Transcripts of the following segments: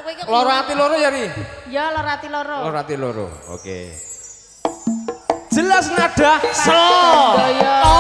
Loro ati loro ya Ri? Ya loro ati loro. Loro ati loro. Oke. Jelas nada so. Oh.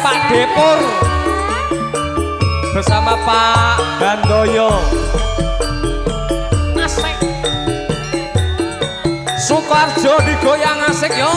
Pak Depur bersama Pak Bandoyo asik Sukoharjo digoyang asik yo.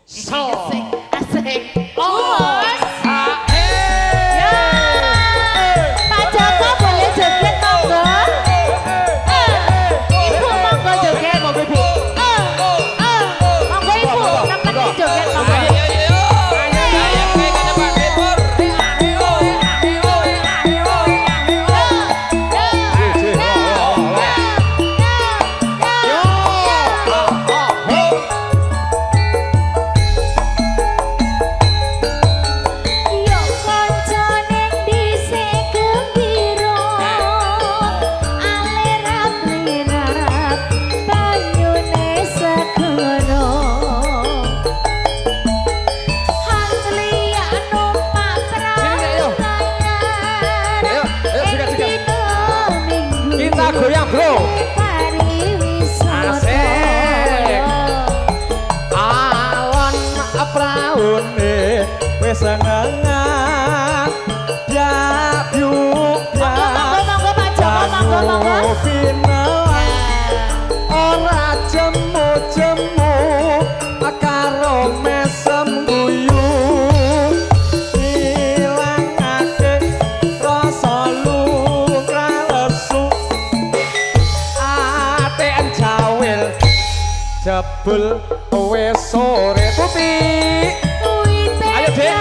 So. Asik. Oh. Ya. Pak Joko boleh joget monggo. Ibu monggo joget. Monggo Ibu. Monggo Ibu, nemenin joget monggo. Goyang bro. Asik. Alon praune wis ngengat. Ya yuk ya. Monggo Pak Joko monggo. Ora jemu-jemu karo mesem guyu. Ilangake rasa luka lesu. Atean jawil jebul wis sore tuti. Ayo Dek.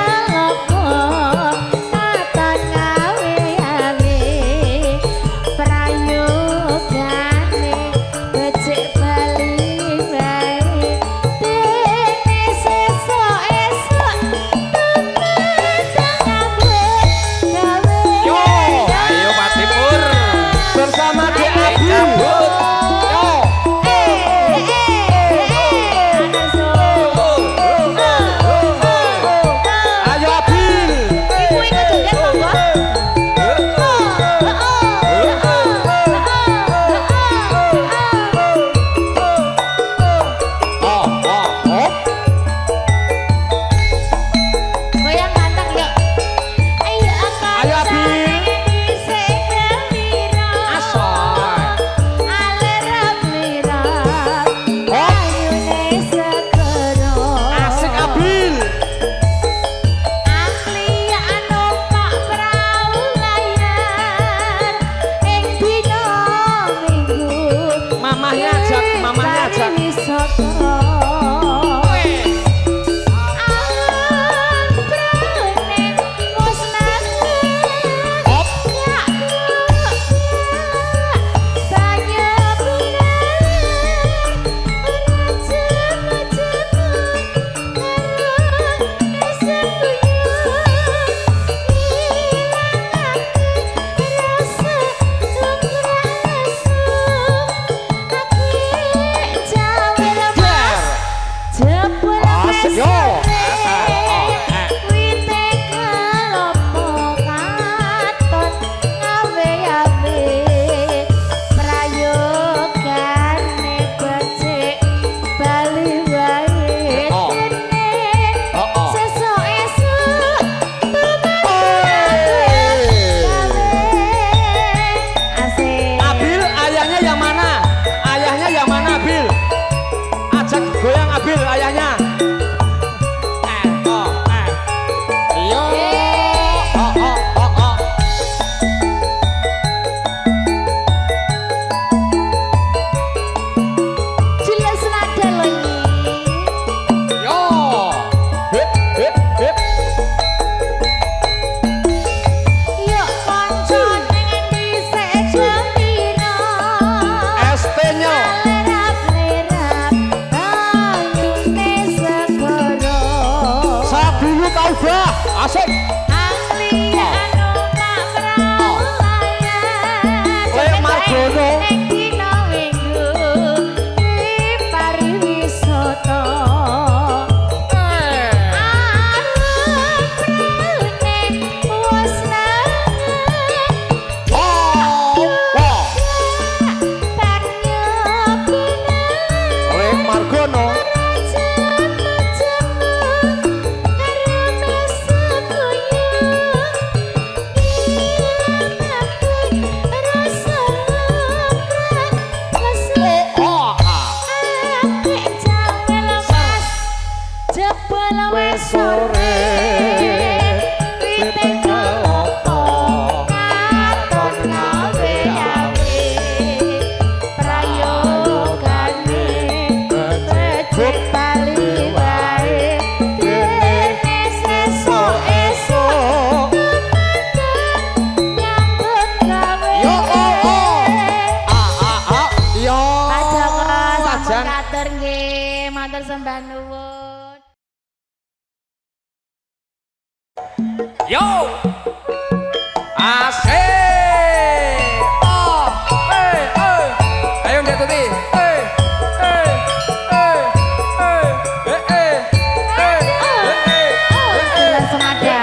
jebul wis sore witing kelopo katon gawe awe prayogane becik bali wae dene sesuk-esuk nyambut gawe Yo yo sampun katur nggih matur sembah nuwun. Yo asik oh ayo Ndek Tuti Langsung ada.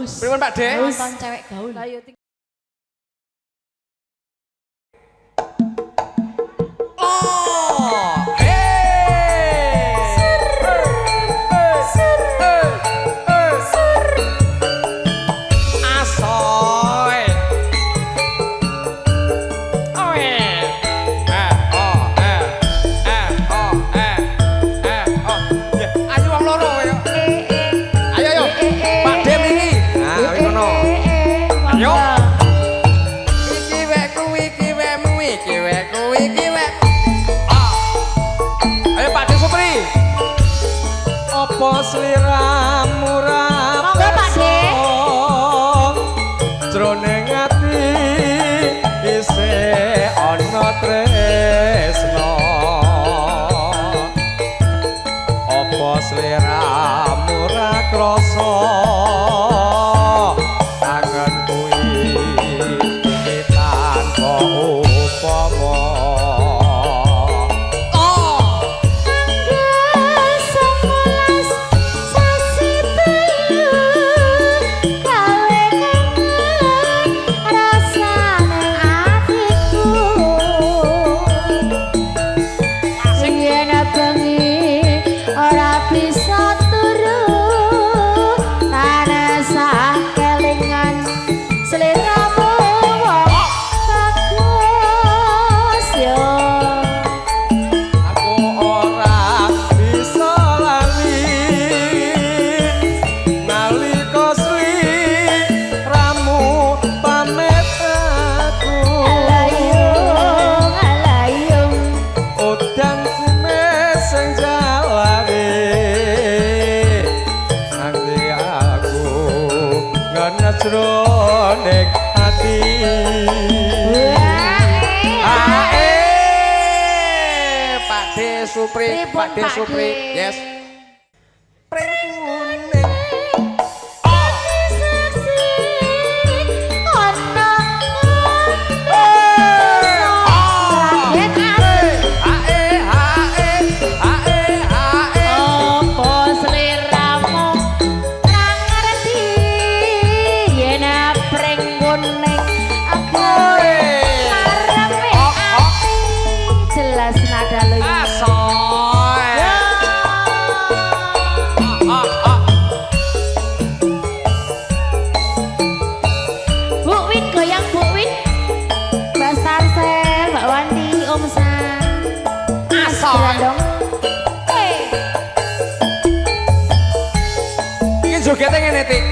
haus. Pripun Pak De? Nonton cewek gaul. Oh, asoy. Oh, ayo wong loro ya. Ayo yo. Pak De mriki. Nah, wis ngono. Ayo. Iki wekku iki wekmu iki wekku iki wek. Ayo Pak De Supri. Apa sliramu ra Monggo Pak De. jroning ati isih ana tresno. Apa sliramu ra krasa kangen kuwi tanpa upama. Jroning ati Pak De Supri, Pak De Supri, yes. Pring kuning. Jogetnya ngene Tik.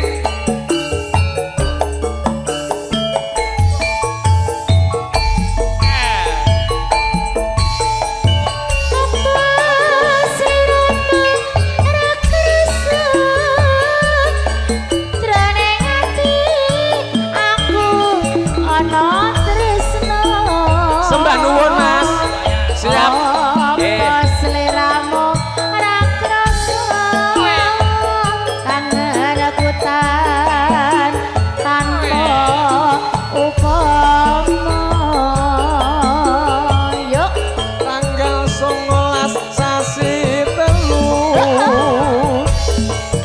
Sembah nuwun Mas. Siap.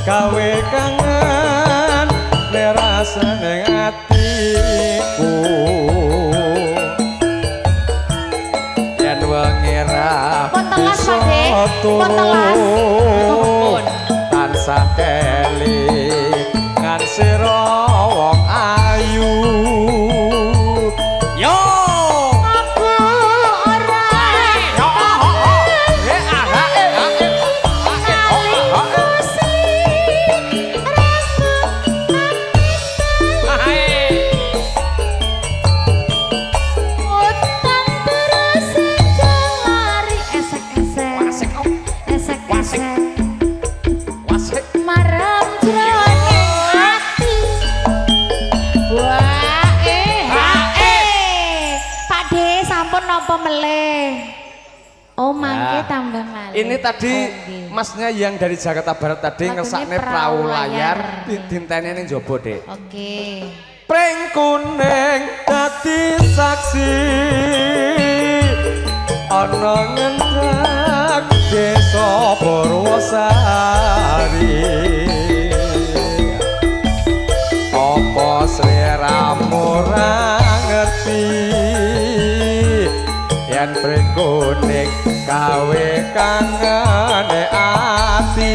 Gawe kangen nerasane atiku yen wengi ra bisa turun tansah kelingan sira wong ayu yo Oh mangke tambah malih. Ini tadi masnya yang dari Jakarta Barat tadi ngesakne perahu layar dintene ning jaba, Dek. Oke. Pring kuning dadi saksi ana ngendhek desa Purwosari. yen prekuning gawe kangane ati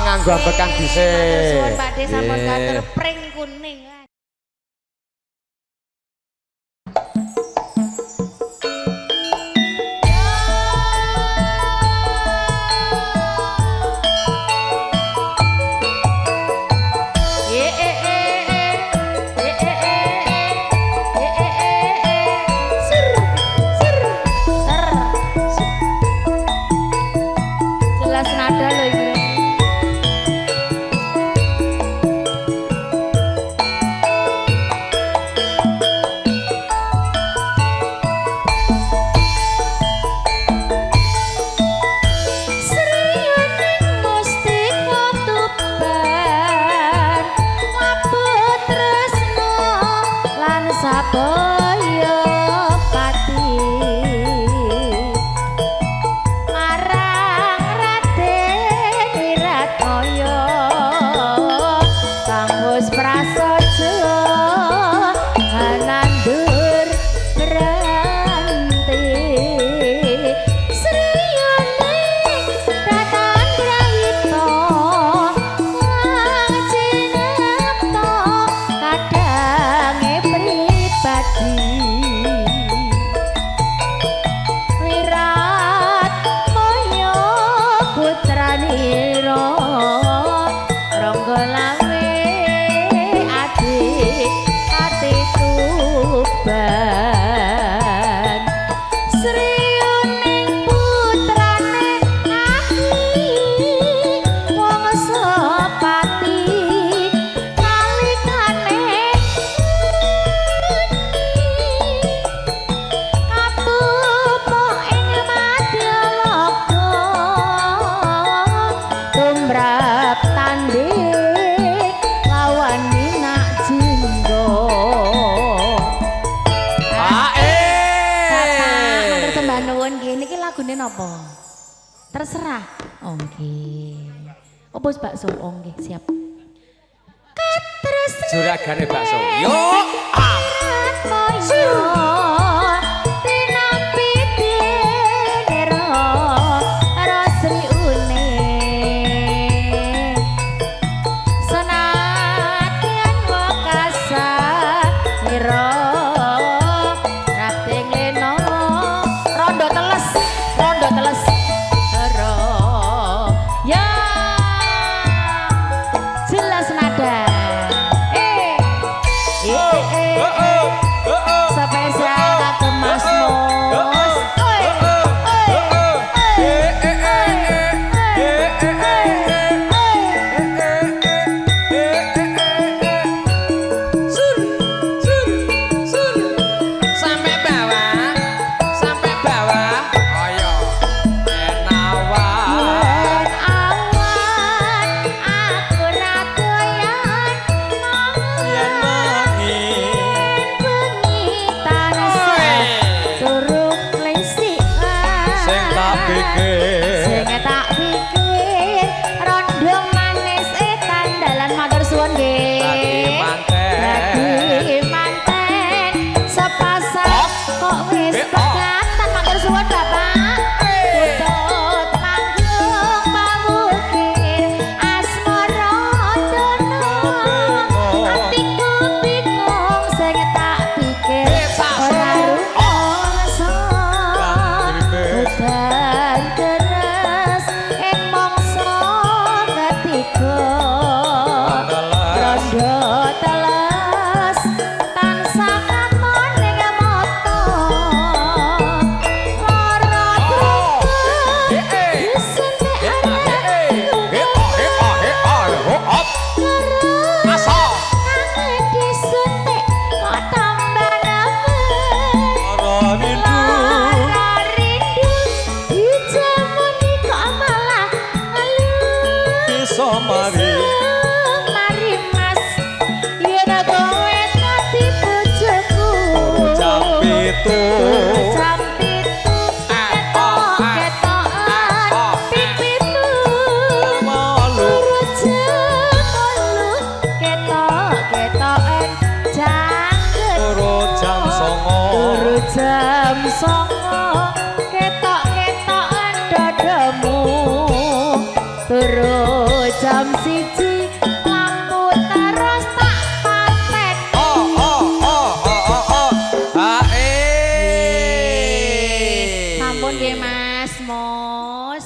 nganggo ambekan dhisik suwun Pakde sampun katur pring kuning. Terserah. Oke. Opo bakso? Oke, siap. Terus juragane bakso. Yo. songo ketok-ketok dadamu terus jam 1 lampu terus tak patek sampun nggih Mas Mos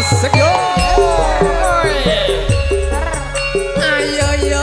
Asik yo. Ayo yo.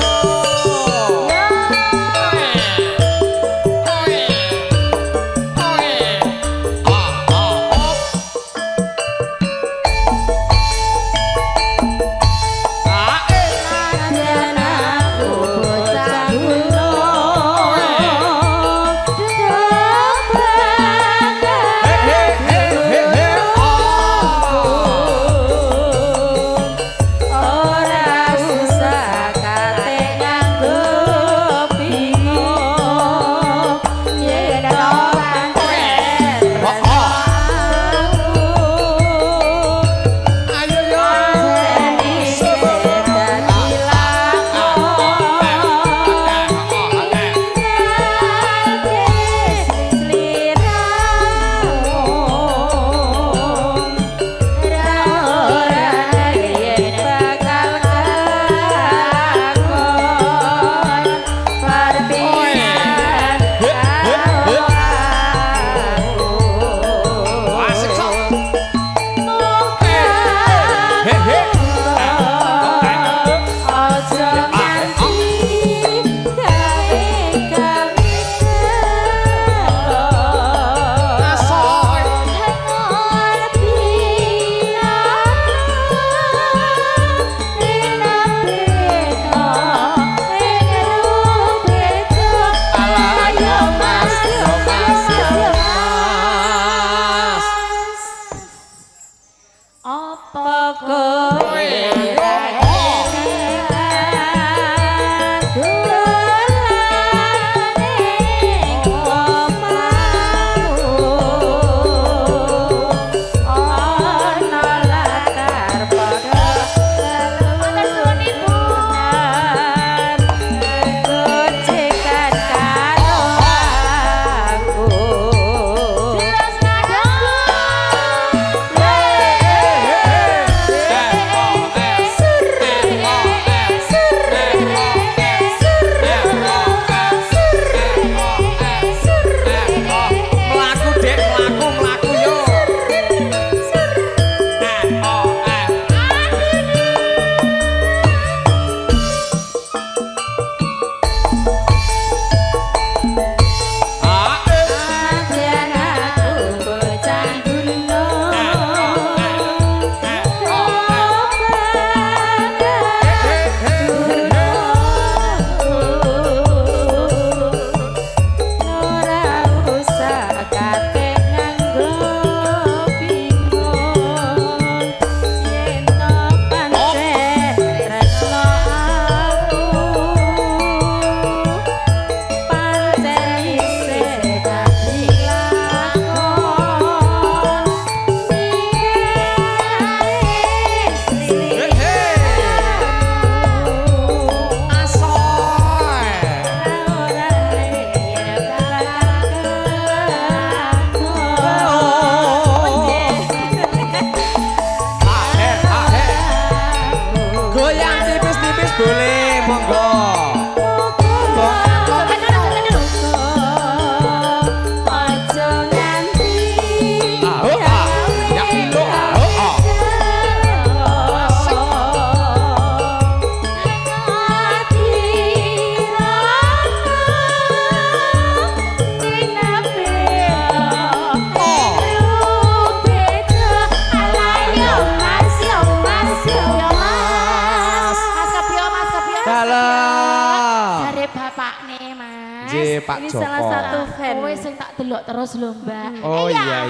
Nggih, Pak Ini Joko. salah satu fan. Kowe sing tak delok terus lho, Mbak. Oh iya.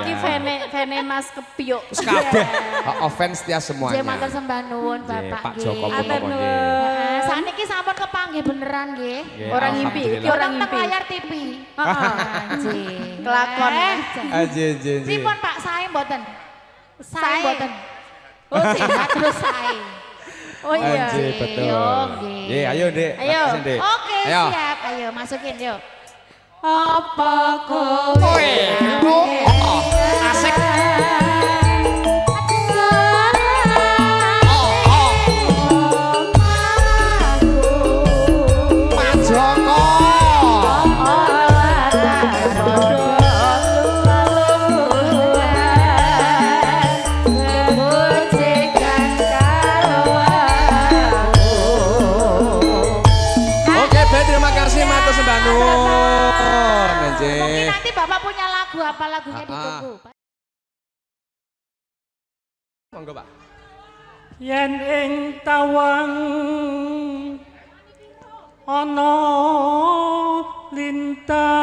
Iki fene Mas Kepyuk. Kabeh offense dia semuanya. Nggih matur sembah nuwun Bapak Pak nggih. Joko Atur Purnomo nuwun. nggih. Saniki sampun kepanggih beneran nggih. Nggih, Orang ngimpi, iki alhamdulillah. orang Teng ngimpi. layar TV. Anjing. Kelakon. Aje. Pripun Pak sae mboten? Sae. Mboten. Oh sehat terus sae. Oh iya. Anjir, betul. Yo, nggih. Nggih, ayo, Dek. Ayo. Masukin, Dek. Oke, Ayo. siap. Ayo masukin yuk. Apa kowe? Woi, asik. Pak Joko. Oke, baik, terima kasih matur sembah nuwun. Mungkin Nggih. nanti Bapak punya lagu apa lagunya ditunggu. Monggo, Pak. Yen ing tawang ana lintang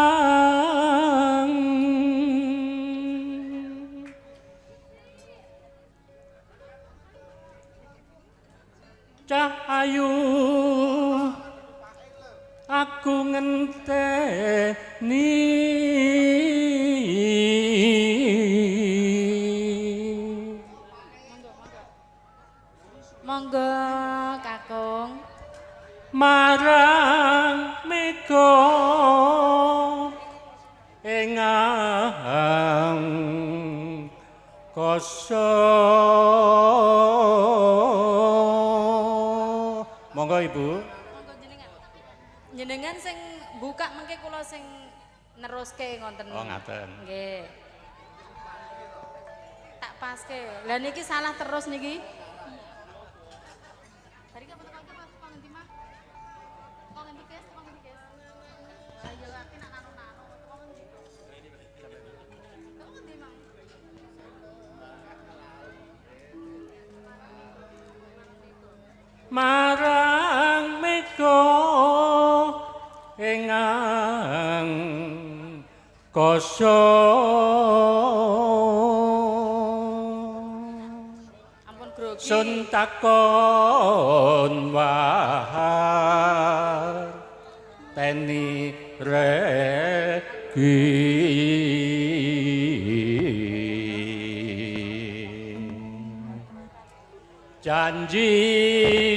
cahayu aku ngenteni Monggo Kakung. marang mega engang koso monggo Ibu. Monggo jenengan. Jenengan sing buka mengke kula sing neruske ngonten. Oh, ngaten. Nggih. Tak paske. Lah niki salah terus niki. Tadi kapan kok ngendi mah? Kok ngendi guys? Ayo aku nak nanu-nanu. Kok ngendi? Kok ngendi mang? Marang mega engang koso Ampun grogi. sun takon wahar teni regi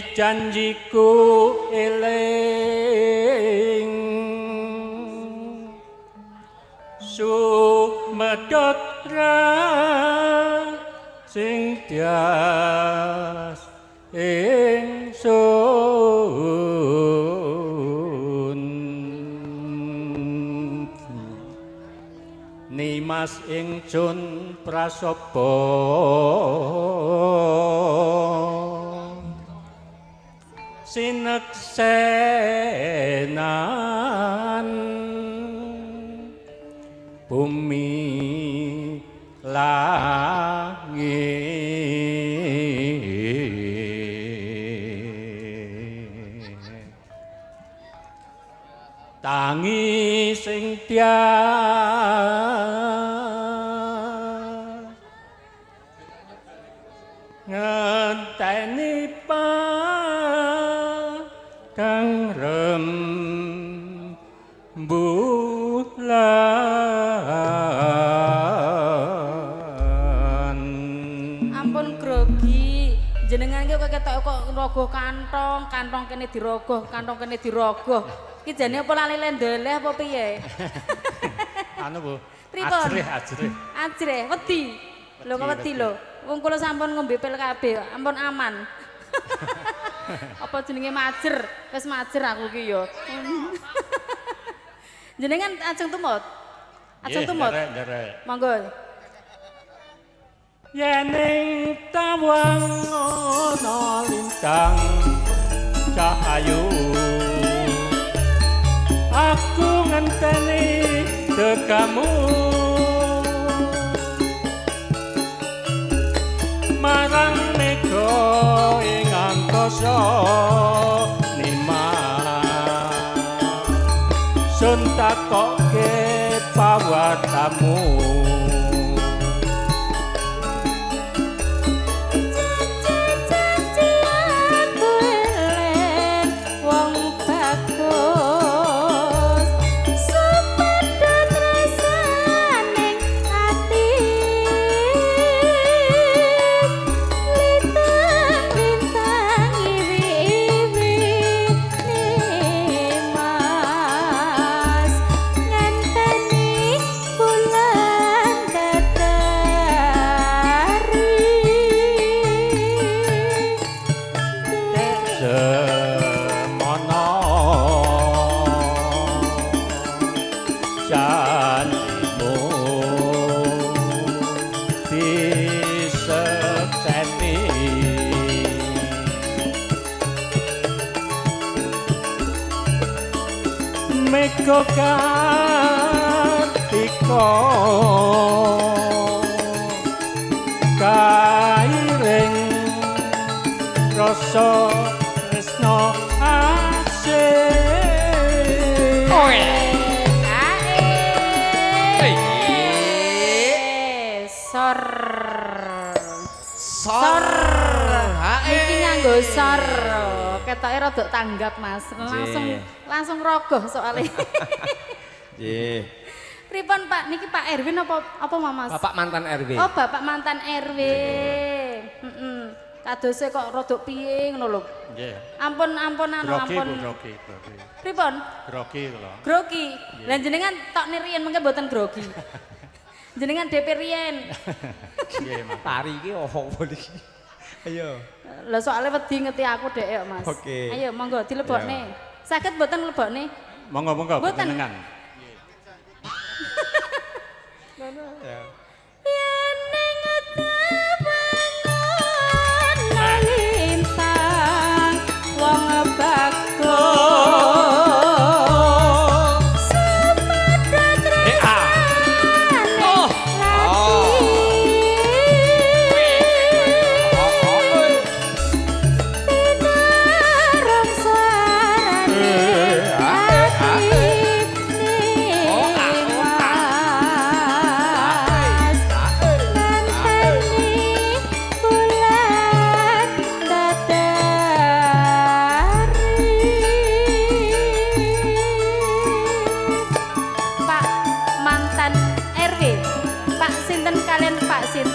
janji-janjiku eling sumedhot ra sing tias ingsun nimas ingsun prasapa sineksenan bumi langit tangi sing tias ngenteni kang rembulan Ampun grogi. Jenengan ki kok ketok kok rogoh kantong, kantong kene dirogoh, kantong kene dirogoh. Ki jane apa lali lendeleh apa piye? anu Bu Pripun? ajrih Ajre, wedi. Lho kok wedi lho. Wong kula sampun ngombe pil kabeh, ampun aman. Apa jenenge majer? Wis majer aku ki ya. Jenengan ajeng tumut. Ajeng tumut. nderek Monggo. yen ing tawang ana lintang cahayu aku ngenteni tekamu marang mega ing angkasa nimas sun takoke pawatamu Mega Kartika kairing rasa tresna asih Sor. Iki nganggo sor. Ketoke rada tanggap, Mas. Langsung rogoh soalnya. Nggih. Pripun Pak? Niki Pak Erwin apa Mas? Bapak mantan RW. Oh, Bapak mantan RW. Heeh. Kadose kok rada piye ngono lho. nggih Ampun ampun ampun. grogi Pripun? grogi lho Grogi. Lah jenengan tok riyen mengke mboten grogi. Jenengan DP riyen. nggih Mas Tari iki opo iki? Ayo. Lah soalnya wedi ngeti aku dek ya, Mas. Oke. Ayo monggo dilebokne. Saged mboten lebokne? monggo Mboten. panjenengan Ya. Yen ning tabangan lintang wong bagus semedot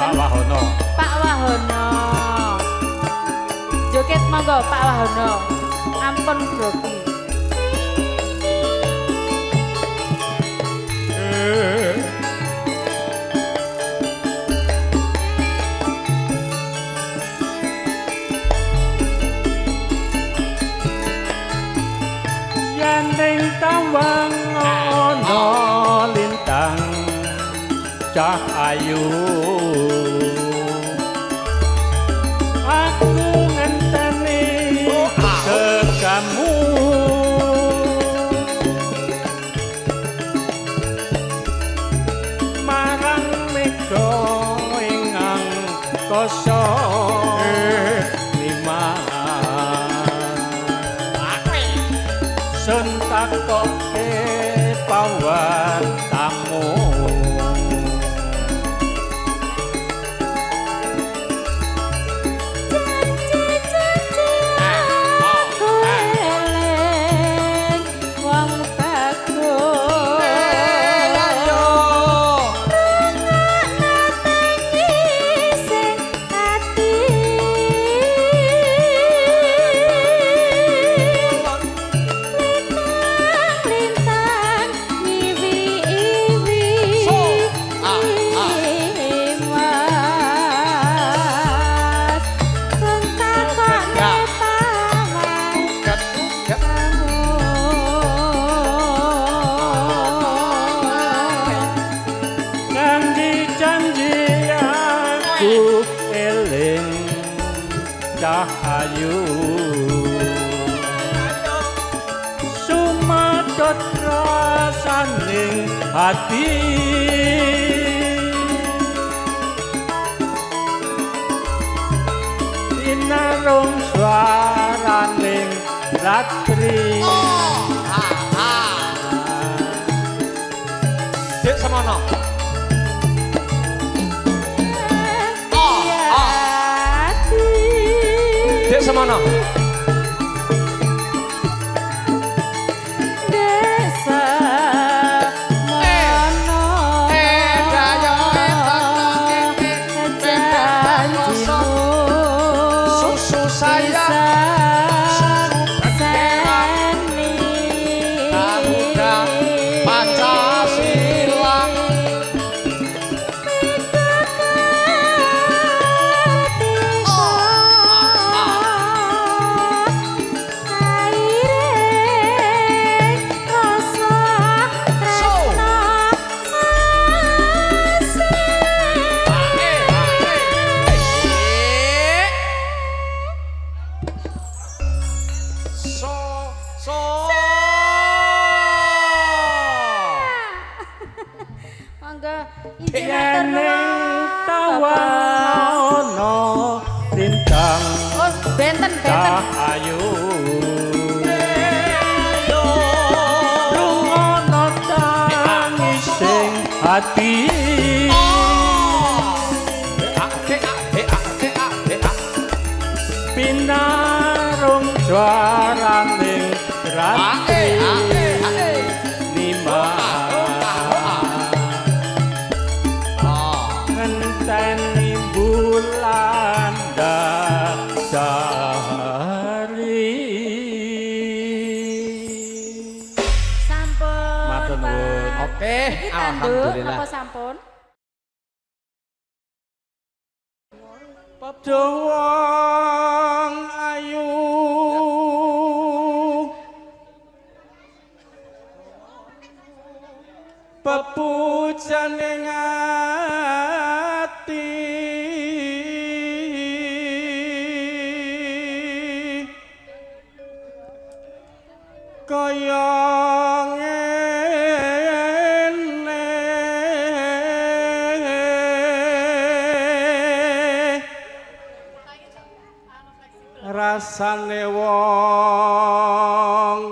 Pak Wahono Pak Wahono. Joget monggo Pak Wahono. Ampun grogi. yen ning tawang ana lintang cahayu aku ngenteni tegamu marang mega ingang koso sun takoke pawan tamu cahayu sumadot rasaning hati inarung swaraning ratri semono. Dek semono. Desa mono dayo janjimu susu saya seni Garuda Pancasila Mangga izin Yen tawana lintang Oh, benten. cahayu lungono tangising hati pinarung jwaraning rati lima ngenteni bulan dari Sampun. Matur nuwun. Pak. Oke, Iki tanduk alhamdulillah. napa sampun? Pabdawang ayu pepujaning ati kaya rasane wong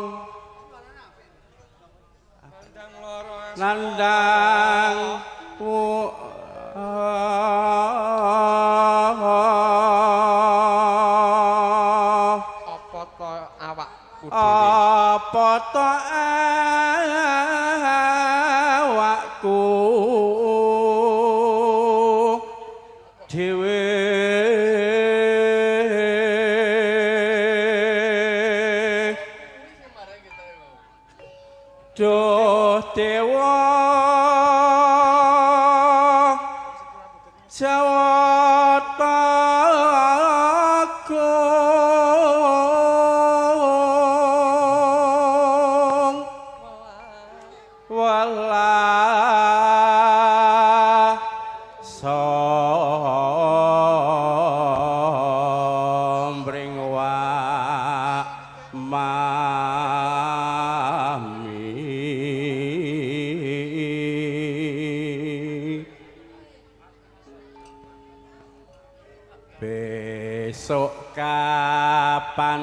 nandang Apa to awak apa to awakku dhewe Duh dewa Jawata Agung Walah sombring wa mami besok kapan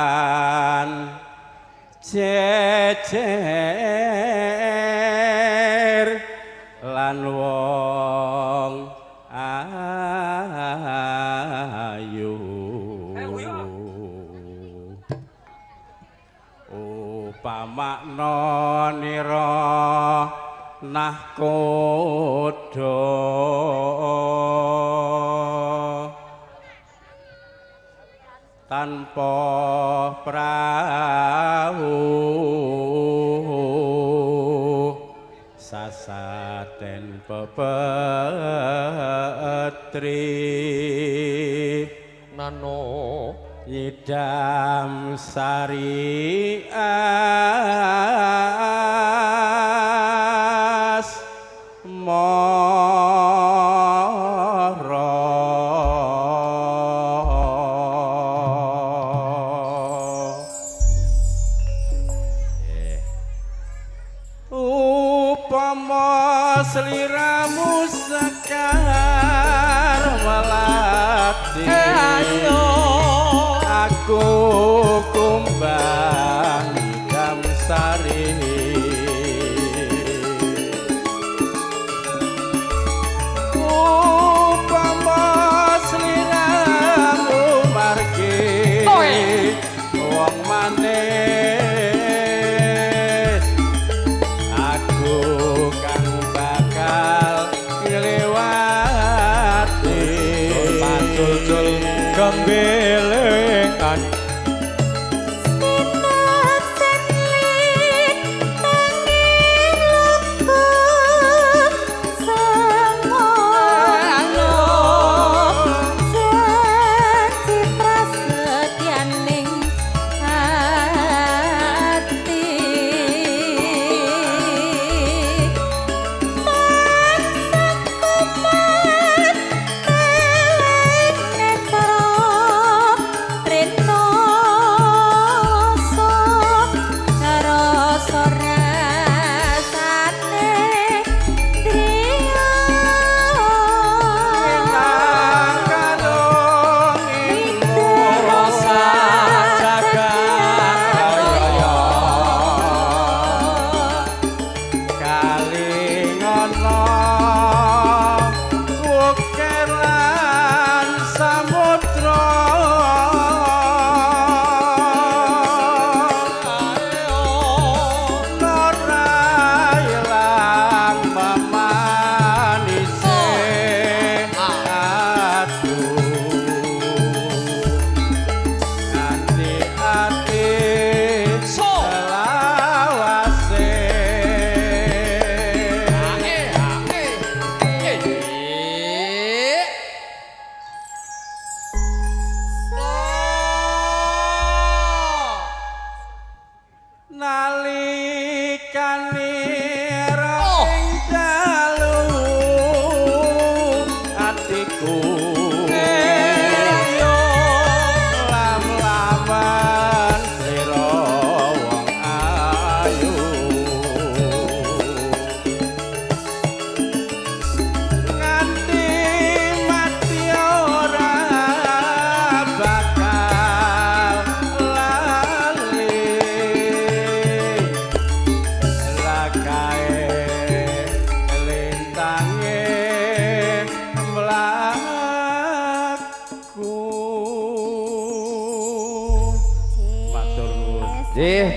katekan jejer lan wong ayu upamakna nira nah kodo tanpa prahu sasaten pepetri nano idam sari as moro upama sliramu sekar walati ayo aku kumbang idam wong manis aku kang bakal ngliwati pacul-cul gembelengan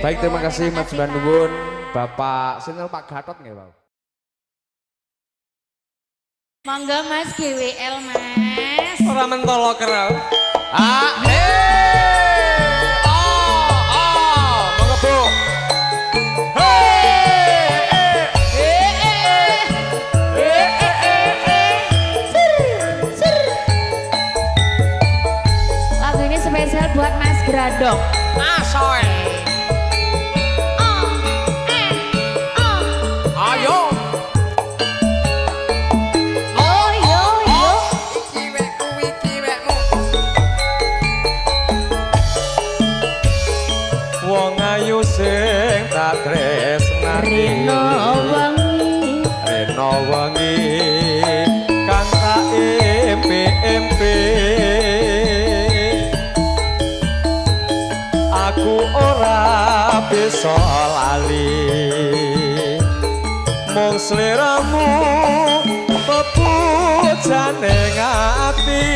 Baik, terima kasih Mas Bandungun, Bapak Sinel Pak Gatot nggih, Pak. Monggo Mas GWL Mas. Ora mentolo kerau. Monggo Bu. Lagu ini spesial buat Mas Gradok. Asoe. Ayo. wong ayu sing tak tresnani rena wengi kang tak empe-empe aku ora bisa lali mung sliramu pepujane ati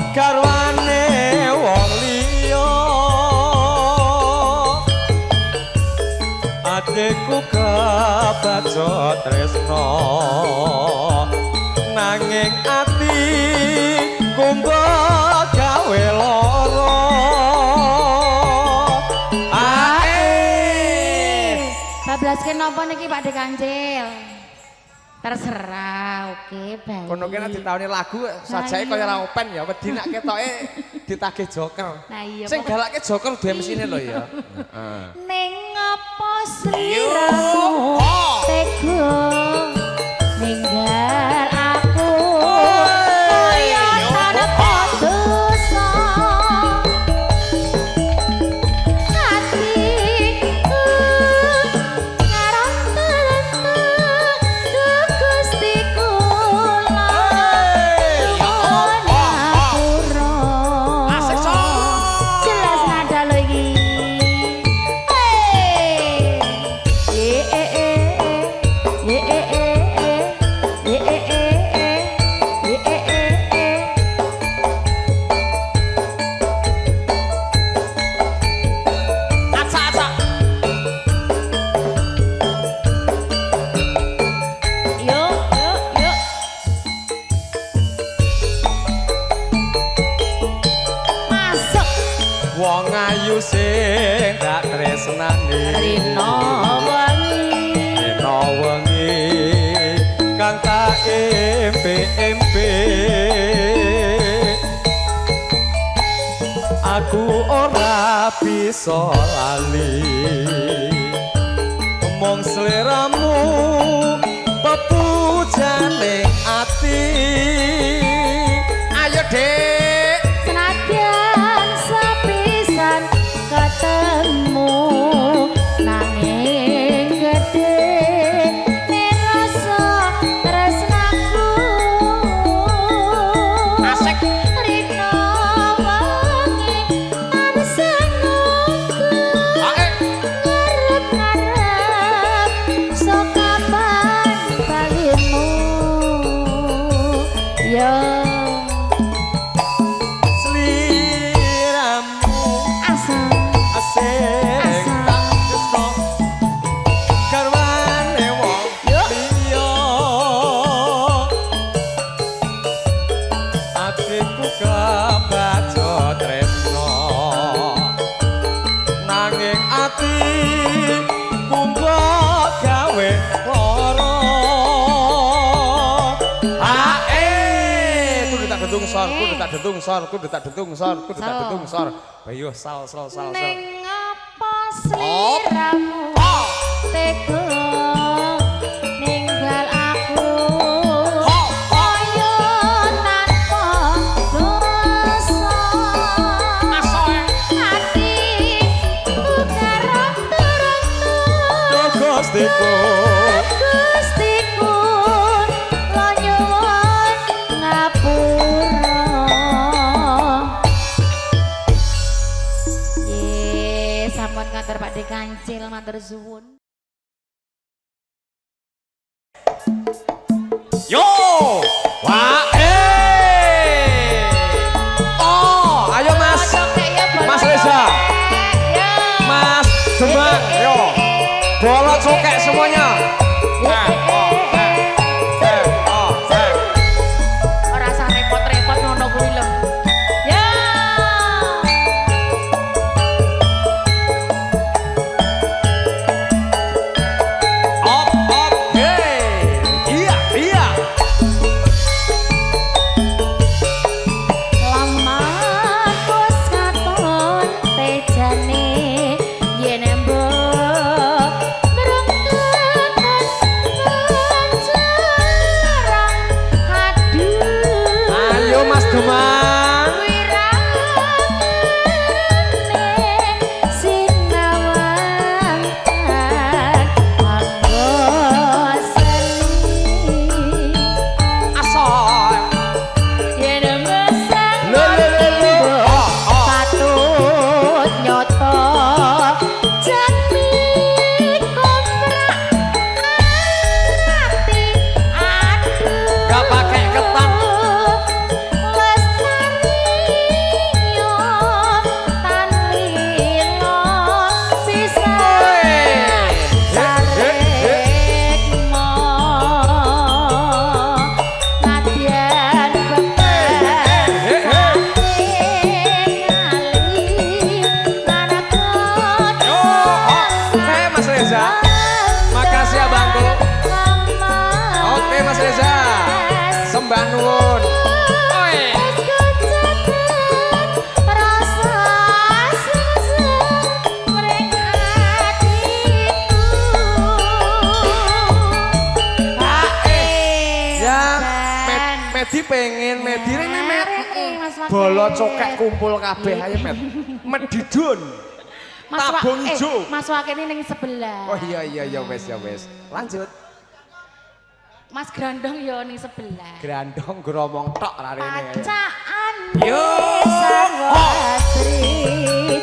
garwane wong liya adekku kebaca tresno nanging ati kumba gawe lara bablaske napa niki Pak De Kancil? Terserah, oke, baik. Kono kene ditauni lagu sajae kaya ora open ya, wedi nek ketoke ditagih joker. Nah iya. Sing galake joker duwe mesine lho ya. Ning apa sliramu tega empe aku ora bisa lali mong sliramu pepujane ati Ayo Dek. Senadyan sepisan ketemu nanging gedhe rasa tresnaku Asik. rino wengi tansah nunggu Oke. ngarep-ngarep sok kapan balimu yo sliramu asal asing tak tresno garwane wong liya atiku kebaca tresno nanging ati kumbok gawe lara kudu tak dentung sor kudu tak dentung sor kudu tak dentung sor kudu tak dentung sor ayo sal Neng apa Op. sliramu Oh. tega ninggal aku Oh. koyo tanpa dosa Asoe. hatiku kerap terang Gustiku Gustiku lo nyuwun ngapura ye sampun kantor Pak De Kancil matur suwun yo wah oh ayo mas Mas Reza Mas Demang yo bolot sokek semuanya Ora usah repot-repot ngono kuwi lho. ya op hey iya iya lama bos katon tejane yen mbok nrengketan jarang aduh ayo Mas Demang wirane sinawang anggo seni asal yen mesang Lho, lho, lho, lho. patut nyoto jati kontrak ati aduh Gak pakai ketan. lestari yo tan lilo bisa sarek mo nadyan Oke Mas Reza Makasih ya Bangku Oke Mas Reza Sembah nuwun Oi. Ya Medi pengen Medi ini Bolo cokek kumpul kabeh ayo Med didun Tabung ijo. Mas Wakini ning sebelah. Oh iya wes ya wes lanjut Mas Grandong yo ning sebelah. Grandong gromong tok rarene Acaan Yo. sarwasri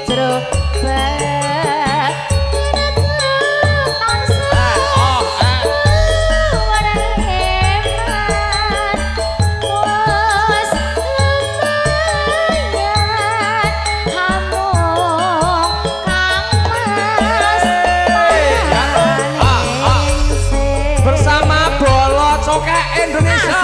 jrobat bersama Bolo Cokek Indonesia.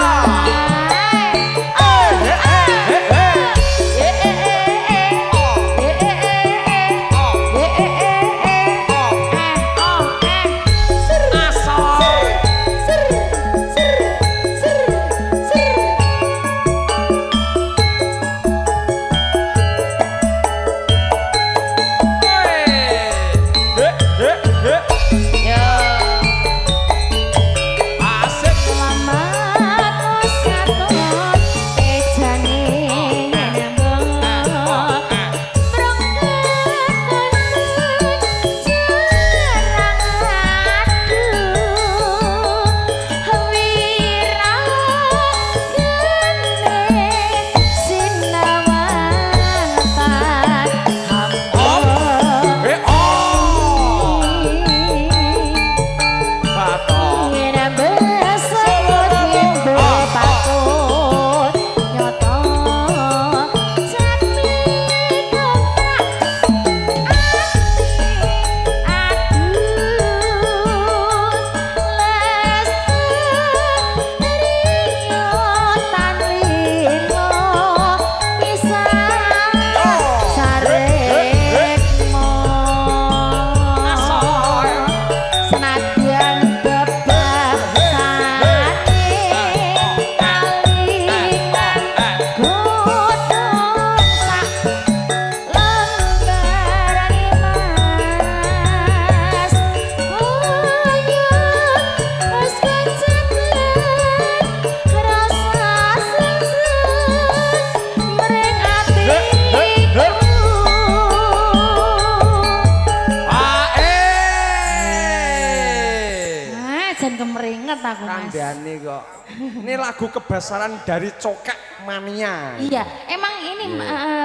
jan kemeringet aku Mas. Kandhane kok. Ini lagu kebesaran dari Cokek Mania. Iya, emang ini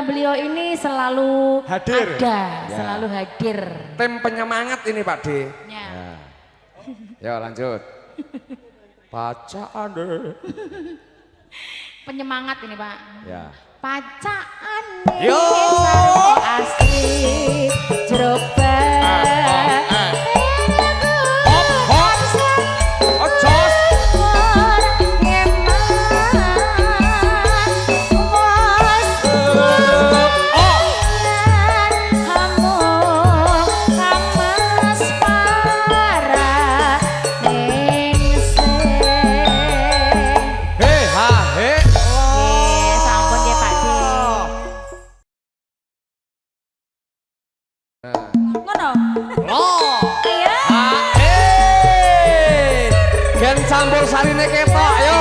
beliau ini selalu Hadir. ada, Ya. selalu hadir. Tim penyemangat ini Pak D. Ya. Ya lanjut. Bacaan deh. Penyemangat ini Pak. Ya. Pacaan Yo. asli jeroba. Ojos. He ha he. Sampun nggih Pak D. Ngono. Loh. Iya. Gen campur sarine ketok yo.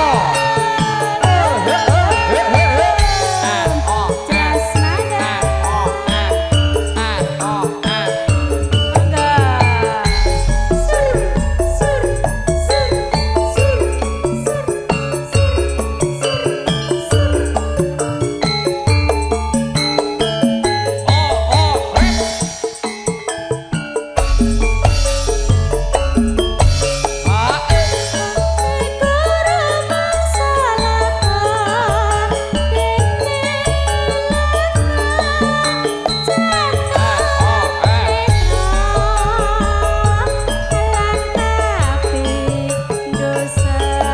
Jelas nada.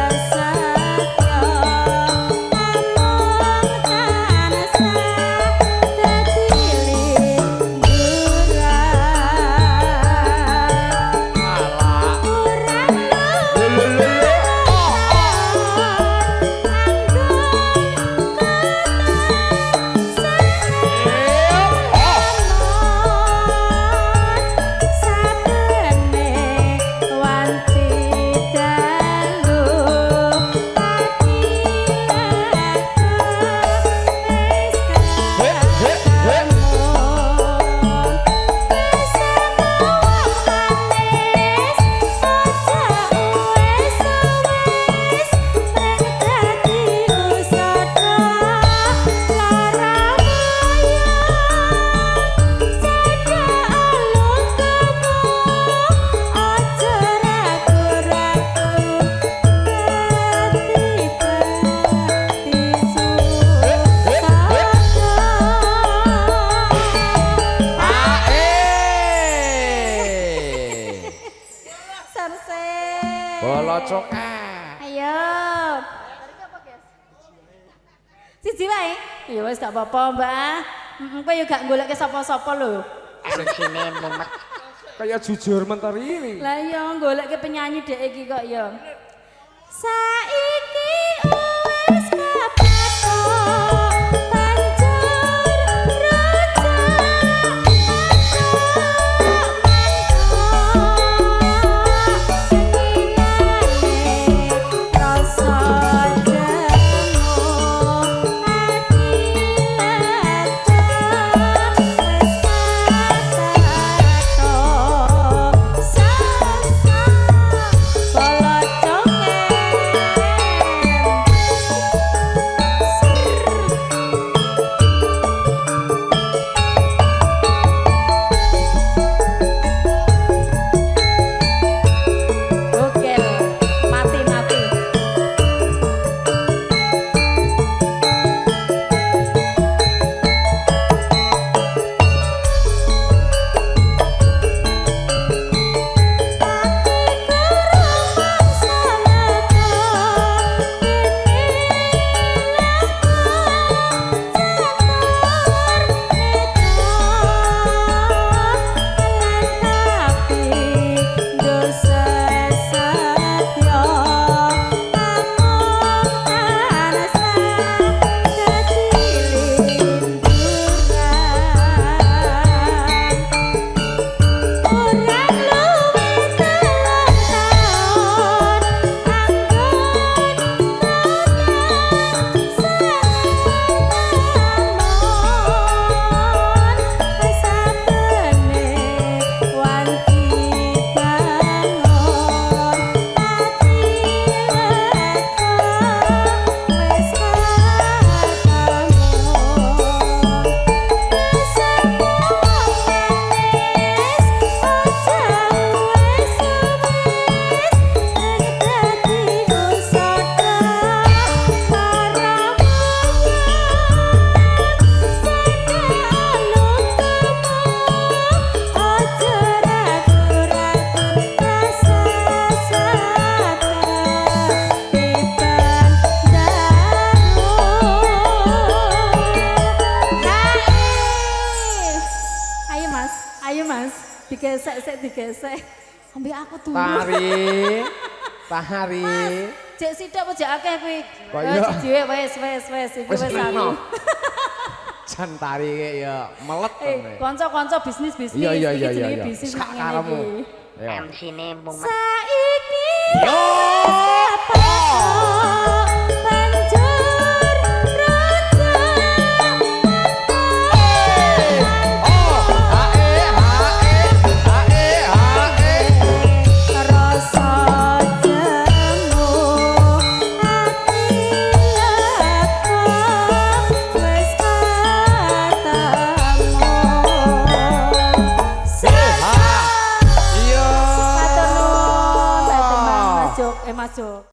Bolo Cokek. Ayo. Siji wae. Ya wis gak apa-apa, Mbak. Kowe yo gak golek sapa-sapa lho. Sing kene mumet. Kayak jujur mentari ini. Lah iya golek penyanyi dhek iki kok ya. Saiki wis kapatok banjur rojak rasa digesek sik digesek. Ambek aku dulu. Tari. Cek sithik apa jek akeh kuwi? Kok iya? Siji wis iki wis no. aku. Jan tari ya melet Kanca-kanca bisnis. Iya. Iki jenenge bisnis nek ngene iki. MC-ne mung Saiki Yo!